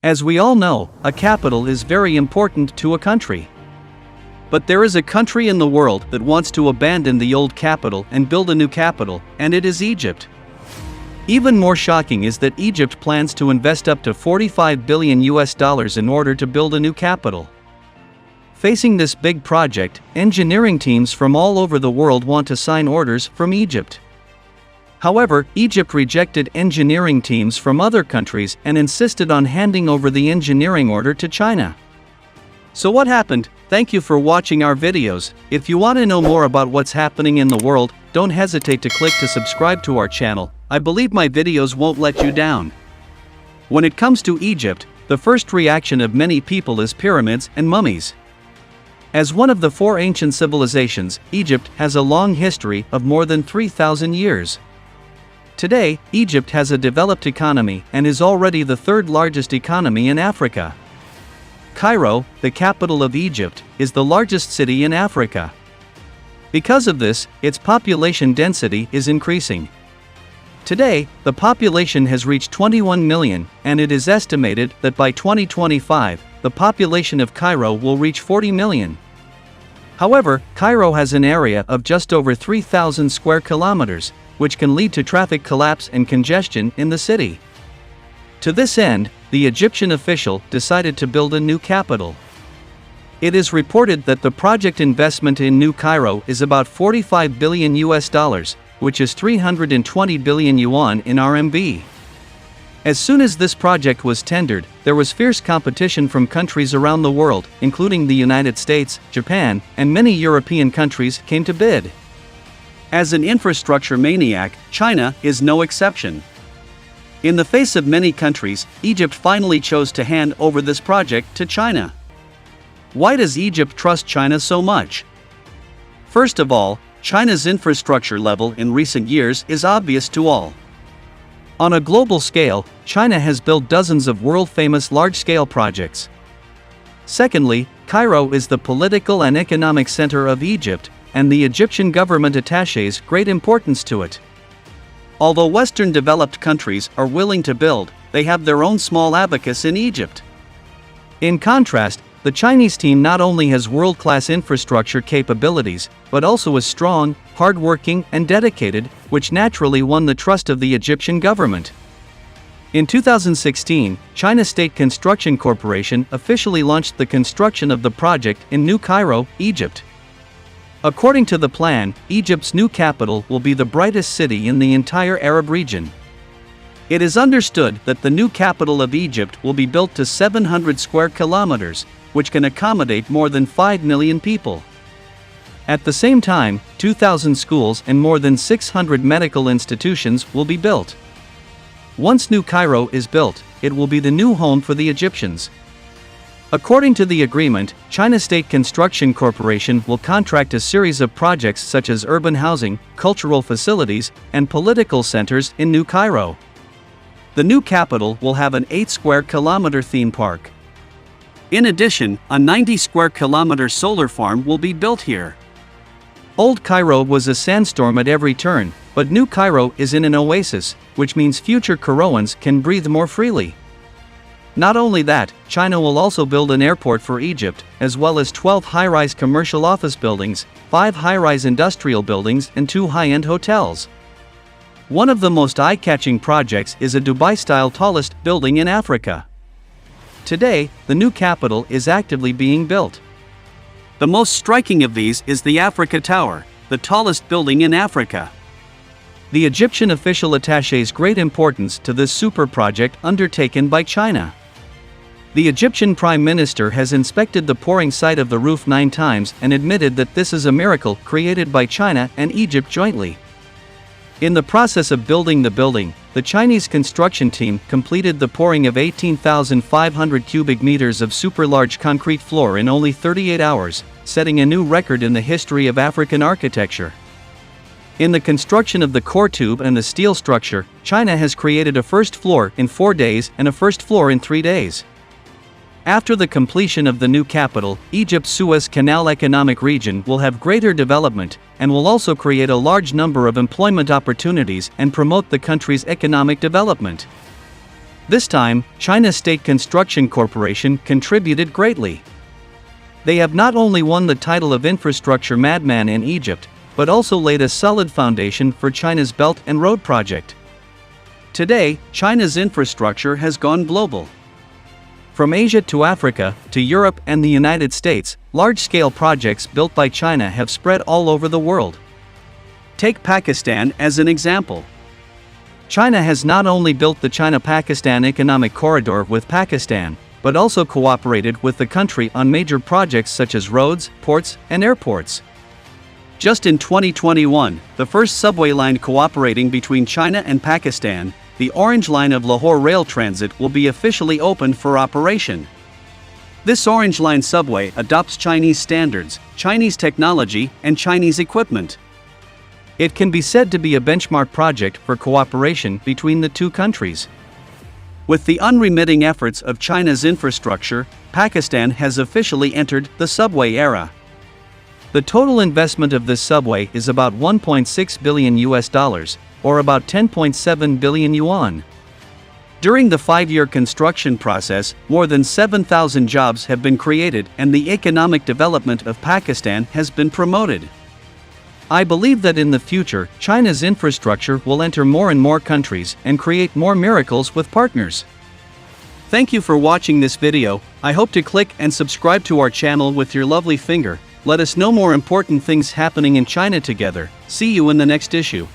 As we all know, a capital is very important to a country. But there is a country in the world that wants to abandon the old capital and build a new capital, and it is Egypt. Even more shocking is that Egypt plans to invest up to $45 billion in order to build a new capital. Facing this big project, engineering teams from all over the world want to sign orders from Egypt. However, Egypt rejected engineering teams from other countries and insisted on handing over the engineering order to China. So what happened? Thank you for watching our videos. If you want to know more about what's happening in the world, don't hesitate to click to subscribe to our channel. I believe my videos won't let you down. When it comes to Egypt, the first reaction of many people is pyramids and mummies. As one of the four ancient civilizations, Egypt has a long history of more than 3,000 years. Today, Egypt has a developed economy and is already the third largest economy in Africa. Cairo, the capital of Egypt, is the largest city in Africa. Because of this, its population density is increasing. Today, the population has reached 21 million, and it is estimated that by 2025, the population of Cairo will reach 40 million. However, Cairo has an area of just over 3,000 square kilometers, which can lead to traffic collapse and congestion in the city. To this end, the Egyptian official decided to build a new capital. It is reported that the project investment in New Cairo is about $45 billion, which is 320 billion yuan in RMB. As soon as this project was tendered, there was fierce competition from countries around the world, including the United States, Japan, and many European countries came to bid. As an infrastructure maniac, China is no exception. In the face of many countries, Egypt finally chose to hand over this project to China. Why does Egypt trust China so much? First of all, China's infrastructure level in recent years is obvious to all. On a global scale, China has built dozens of world-famous large-scale projects. Secondly, Cairo is the political and economic center of Egypt, and the Egyptian government attaches great importance to it. Although Western developed countries are willing to build, they have their own small abacus in Egypt. In contrast, the Chinese team not only has world-class infrastructure capabilities, but also is strong, hard-working, and dedicated, which naturally won the trust of the Egyptian government. In 2016, China State Construction Corporation officially launched the construction of the project in New Cairo, Egypt. According to the plan, Egypt's new capital will be the brightest city in the entire Arab region. It is understood that the new capital of Egypt will be built to 700 square kilometers, which can accommodate more than 5 million people. At the same time, 2,000 schools and more than 600 medical institutions will be built. Once New Cairo is built, it will be the new home for the Egyptians. According to the agreement, China State Construction Corporation will contract a series of projects such as urban housing, cultural facilities, and political centers in New Cairo. The new capital will have an 8-square-kilometer theme park. In addition, a 90-square-kilometer solar farm will be built here. Old Cairo was a sandstorm at every turn, but New Cairo is in an oasis, which means future Cairoans can breathe more freely. Not only that, China will also build an airport for Egypt, as well as 12 high-rise commercial office buildings, 5 high-rise industrial buildings, and 2 high-end hotels. One of the most eye-catching projects is a Dubai-style tallest building in Africa. Today, the new capital is actively being built. The most striking of these is the Africa Tower, the tallest building in Africa. The Egyptian official attaches great importance to this super project undertaken by China. The Egyptian Prime Minister has inspected the pouring site of the roof 9 times and admitted that this is a miracle created by China and Egypt jointly. In the process of building the building, the Chinese construction team completed the pouring of 18,500 cubic meters of super-large concrete floor in only 38 hours, setting a new record in the history of African architecture. In the construction of the core tube and the steel structure, China has created a first floor in 4 days and a first floor in 3 days. After the completion of the new capital, Egypt's Suez Canal economic region will have greater development, and will also create a large number of employment opportunities and promote the country's economic development. This time, China State Construction Corporation contributed greatly. They have not only won the title of infrastructure madman in Egypt, but also laid a solid foundation for China's Belt and Road project. Today, China's infrastructure has gone global. From Asia to Africa, to Europe and the United States, large-scale projects built by China have spread all over the world. Take Pakistan as an example. China has not only built the China-Pakistan Economic Corridor with Pakistan, but also cooperated with the country on major projects such as roads, ports, and airports. Just in 2021, the first subway line cooperating between China and Pakistan, the Orange Line of Lahore Rail Transit, will be officially opened for operation. This Orange Line subway adopts Chinese standards, Chinese technology, and Chinese equipment. It can be said to be a benchmark project for cooperation between the two countries. With the unremitting efforts of China's infrastructure, Pakistan has officially entered the subway era. The total investment of this subway is about $1.6 billion, or about 10.7 billion yuan. During the 5-year construction process, more than 7,000 jobs have been created and the economic development of Pakistan has been promoted. I believe that in the future, China's infrastructure will enter more and more countries and create more miracles with partners. Thank you for watching this video. I hope to click and subscribe to our channel with your lovely finger. Let us know more important things happening in China together. See you in the next issue.